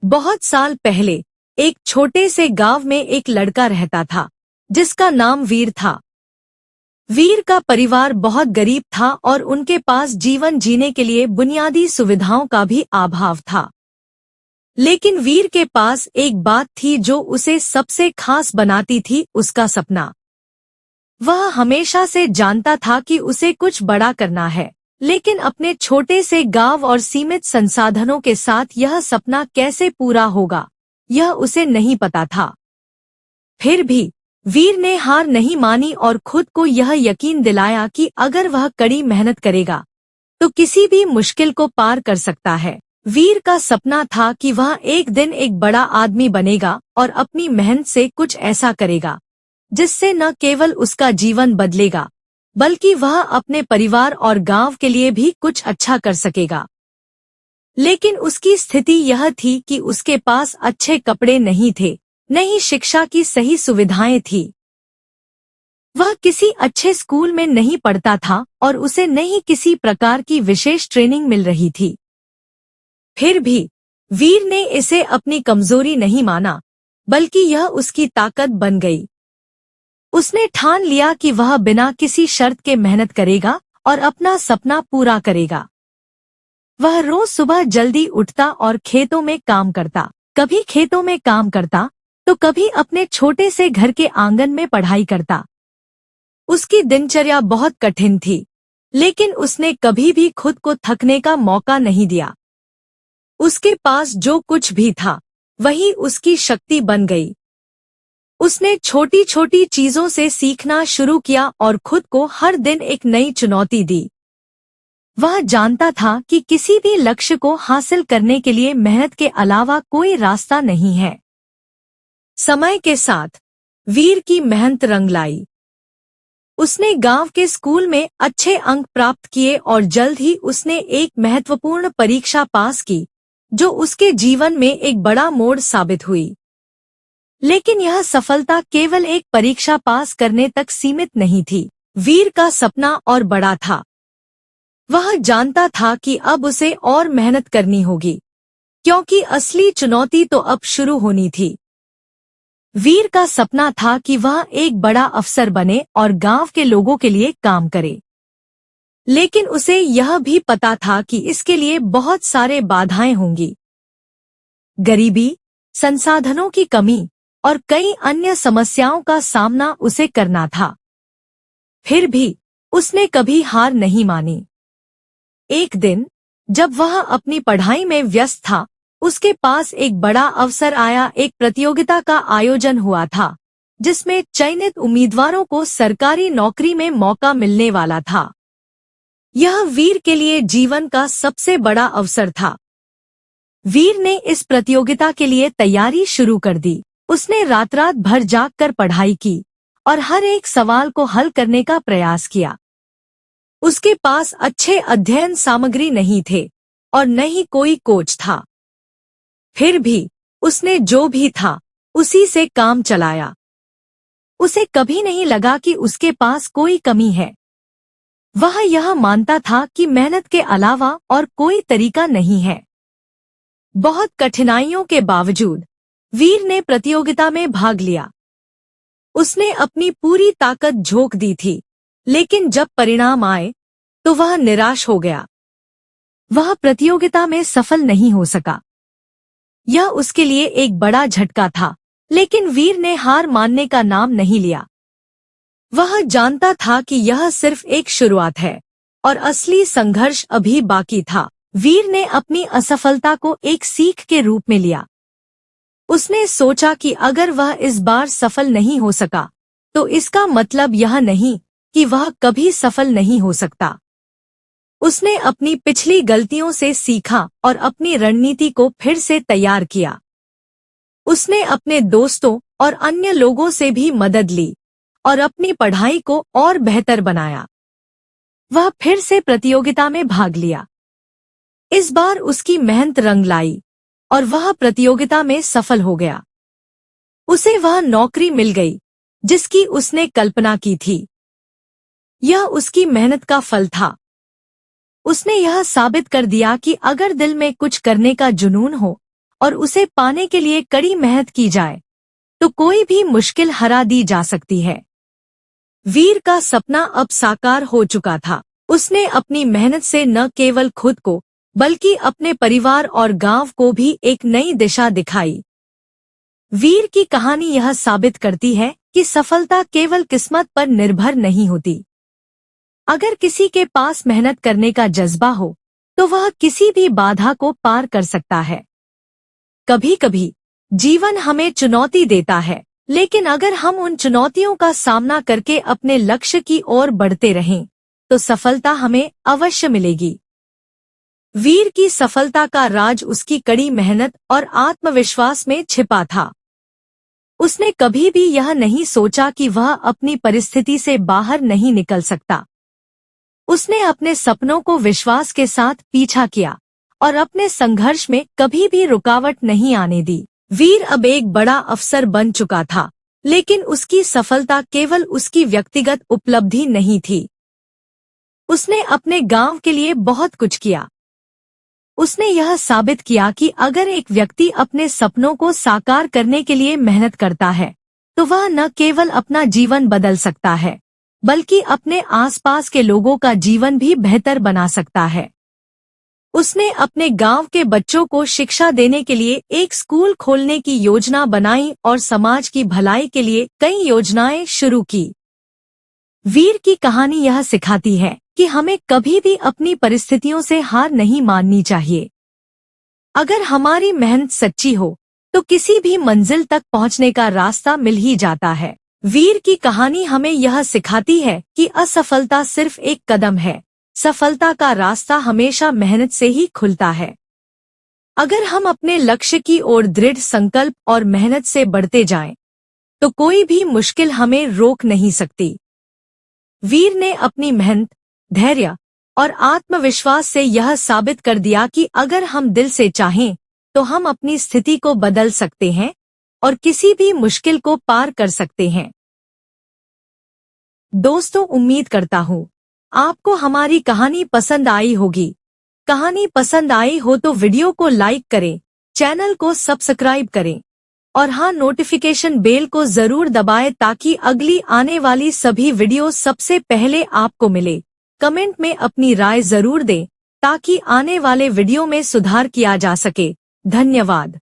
बहुत साल पहले एक छोटे से गांव में एक लड़का रहता था जिसका नाम वीर था। वीर का परिवार बहुत गरीब था और उनके पास जीवन जीने के लिए बुनियादी सुविधाओं का भी अभाव था। लेकिन वीर के पास एक बात थी जो उसे सबसे खास बनाती थी, उसका सपना। वह हमेशा से जानता था कि उसे कुछ बड़ा करना है, लेकिन अपने छोटे से गांव और सीमित संसाधनों के साथ यह सपना कैसे पूरा होगा, यह उसे नहीं पता था। फिर भी वीर ने हार नहीं मानी और खुद को यह यकीन दिलाया कि अगर वह कड़ी मेहनत करेगा तो किसी भी मुश्किल को पार कर सकता है। वीर का सपना था कि वह एक दिन एक बड़ा आदमी बनेगा और अपनी मेहनत से कुछ ऐसा करेगा जिससे न केवल उसका जीवन बदलेगा, बल्कि वह अपने परिवार और गांव के लिए भी कुछ अच्छा कर सकेगा। लेकिन उसकी स्थिति यह थी कि उसके पास अच्छे कपड़े नहीं थे, न ही शिक्षा की सही सुविधाएं थी। वह किसी अच्छे स्कूल में नहीं पढ़ता था और उसे न ही किसी प्रकार की विशेष ट्रेनिंग मिल रही थी। फिर भी वीर ने इसे अपनी कमजोरी नहीं माना, बल्कि यह उसकी ताकत बन गई। उसने ठान लिया कि वह बिना किसी शर्त के मेहनत करेगा और अपना सपना पूरा करेगा। वह रोज सुबह जल्दी उठता और खेतों में काम करता, कभी खेतों में काम करता तो कभी अपने छोटे से घर के आंगन में पढ़ाई करता। उसकी दिनचर्या बहुत कठिन थी, लेकिन उसने कभी भी खुद को थकने का मौका नहीं दिया। उसके पास जो कुछ भी था वही उसकी शक्ति बन गई। उसने छोटी छोटी चीजों से सीखना शुरू किया और खुद को हर दिन एक नई चुनौती दी। वह जानता था कि किसी भी लक्ष्य को हासिल करने के लिए मेहनत के अलावा कोई रास्ता नहीं है। समय के साथ वीर की मेहनत रंग लाई। उसने गांव के स्कूल में अच्छे अंक प्राप्त किए और जल्द ही उसने एक महत्वपूर्ण परीक्षा पास की, जो उसके जीवन में एक बड़ा मोड़ साबित हुई। लेकिन यह सफलता केवल एक परीक्षा पास करने तक सीमित नहीं थी। वीर का सपना और बड़ा था। वह जानता था कि अब उसे और मेहनत करनी होगी, क्योंकि असली चुनौती तो अब शुरू होनी थी। वीर का सपना था कि वह एक बड़ा अफसर बने और गांव के लोगों के लिए काम करे। लेकिन उसे यह भी पता था कि इसके लिए बहुत सारे बाधाएं होंगी। गरीबी, संसाधनों की कमी और कई अन्य समस्याओं का सामना उसे करना था। फिर भी उसने कभी हार नहीं मानी। एक दिन जब वह अपनी पढ़ाई में व्यस्त था, उसके पास एक बड़ा अवसर आया। एक प्रतियोगिता का आयोजन हुआ था, जिसमें चयनित उम्मीदवारों को सरकारी नौकरी में मौका मिलने वाला था। यह वीर के लिए जीवन का सबसे बड़ा अवसर था। वीर ने इस प्रतियोगिता के लिए तैयारी शुरू कर दी। उसने रात रात भर जागकर पढ़ाई की और हर एक सवाल को हल करने का प्रयास किया। उसके पास अच्छे अध्ययन सामग्री नहीं थे और न ही कोई कोच था। फिर भी उसने जो भी था उसी से काम चलाया। उसे कभी नहीं लगा कि उसके पास कोई कमी है। वह यह मानता था कि मेहनत के अलावा और कोई तरीका नहीं है। बहुत कठिनाइयों के बावजूद वीर ने प्रतियोगिता में भाग लिया। उसने अपनी पूरी ताकत झोंक दी थी, लेकिन जब परिणाम आए तो वह निराश हो गया। वह प्रतियोगिता में सफल नहीं हो सका। यह उसके लिए एक बड़ा झटका था, लेकिन वीर ने हार मानने का नाम नहीं लिया। वह जानता था कि यह सिर्फ एक शुरुआत है और असली संघर्ष अभी बाकी था। वीर ने अपनी असफलता को एक सीख के रूप में लिया। उसने सोचा कि अगर वह इस बार सफल नहीं हो सका, तो इसका मतलब यह नहीं कि वह कभी सफल नहीं हो सकता। उसने अपनी पिछली गलतियों से सीखा और अपनी रणनीति को फिर से तैयार किया। उसने अपने दोस्तों और अन्य लोगों से भी मदद ली और अपनी पढ़ाई को और बेहतर बनाया। वह फिर से प्रतियोगिता में भाग लिया। इस बार उसकी मेहनत रंग लाई और वह प्रतियोगिता में सफल हो गया। उसे वह नौकरी मिल गई जिसकी उसने कल्पना की थी। यह उसकी मेहनत का फल था। उसने यह साबित कर दिया कि अगर दिल में कुछ करने का जुनून हो और उसे पाने के लिए कड़ी मेहनत की जाए तो कोई भी मुश्किल हरा दी जा सकती है। वीर का सपना अब साकार हो चुका था। उसने अपनी मेहनत से न केवल खुद को बल्कि अपने परिवार और गांव को भी एक नई दिशा दिखाई। वीर की कहानी यह साबित करती है कि सफलता केवल किस्मत पर निर्भर नहीं होती। अगर किसी के पास मेहनत करने का जज्बा हो तो वह किसी भी बाधा को पार कर सकता है। कभी कभी जीवन हमें चुनौती देता है, लेकिन अगर हम उन चुनौतियों का सामना करके अपने लक्ष्य की ओर बढ़ते रहें तो सफलता हमें अवश्य मिलेगी। वीर की सफलता का राज उसकी कड़ी मेहनत और आत्मविश्वास में छिपा था। उसने कभी भी यह नहीं सोचा कि वह अपनी परिस्थिति से बाहर नहीं निकल सकता। उसने अपने सपनों को विश्वास के साथ पीछा किया और अपने संघर्ष में कभी भी रुकावट नहीं आने दी। वीर अब एक बड़ा अफसर बन चुका था, लेकिन उसकी सफलता केवल उसकी व्यक्तिगत उपलब्धि नहीं थी। उसने अपने गांव के लिए बहुत कुछ किया। उसने यह साबित किया कि अगर एक व्यक्ति अपने सपनों को साकार करने के लिए मेहनत करता है तो वह न केवल अपना जीवन बदल सकता है बल्कि अपने आसपास के लोगों का जीवन भी बेहतर बना सकता है। उसने अपने गांव के बच्चों को शिक्षा देने के लिए एक स्कूल खोलने की योजना बनाई और समाज की भलाई के लिए कई योजनाएं शुरू की। वीर की कहानी यह सिखाती है कि हमें कभी भी अपनी परिस्थितियों से हार नहीं माननी चाहिए। अगर हमारी मेहनत सच्ची हो तो किसी भी मंजिल तक पहुंचने का रास्ता मिल ही जाता है। वीर की कहानी हमें यह सिखाती है कि असफलता सिर्फ एक कदम है, सफलता का रास्ता हमेशा मेहनत से ही खुलता है। अगर हम अपने लक्ष्य की ओर दृढ़ संकल्प और मेहनत से बढ़ते जाएं, तो कोई भी मुश्किल हमें रोक नहीं सकती। वीर ने अपनी मेहनत, धैर्य और आत्मविश्वास से यह साबित कर दिया कि अगर हम दिल से चाहें तो हम अपनी स्थिति को बदल सकते हैं और किसी भी मुश्किल को पार कर सकते हैं। दोस्तों, उम्मीद करता हूँ आपको हमारी कहानी पसंद आई होगी। कहानी पसंद आई हो तो वीडियो को लाइक करें, चैनल को सब्सक्राइब करें और हाँ, नोटिफिकेशन बेल को जरूर दबाएं ताकि अगली आने वाली सभी वीडियो सबसे पहले आपको मिले। कमेंट में अपनी राय जरूर दें ताकि आने वाले वीडियो में सुधार किया जा सके। धन्यवाद।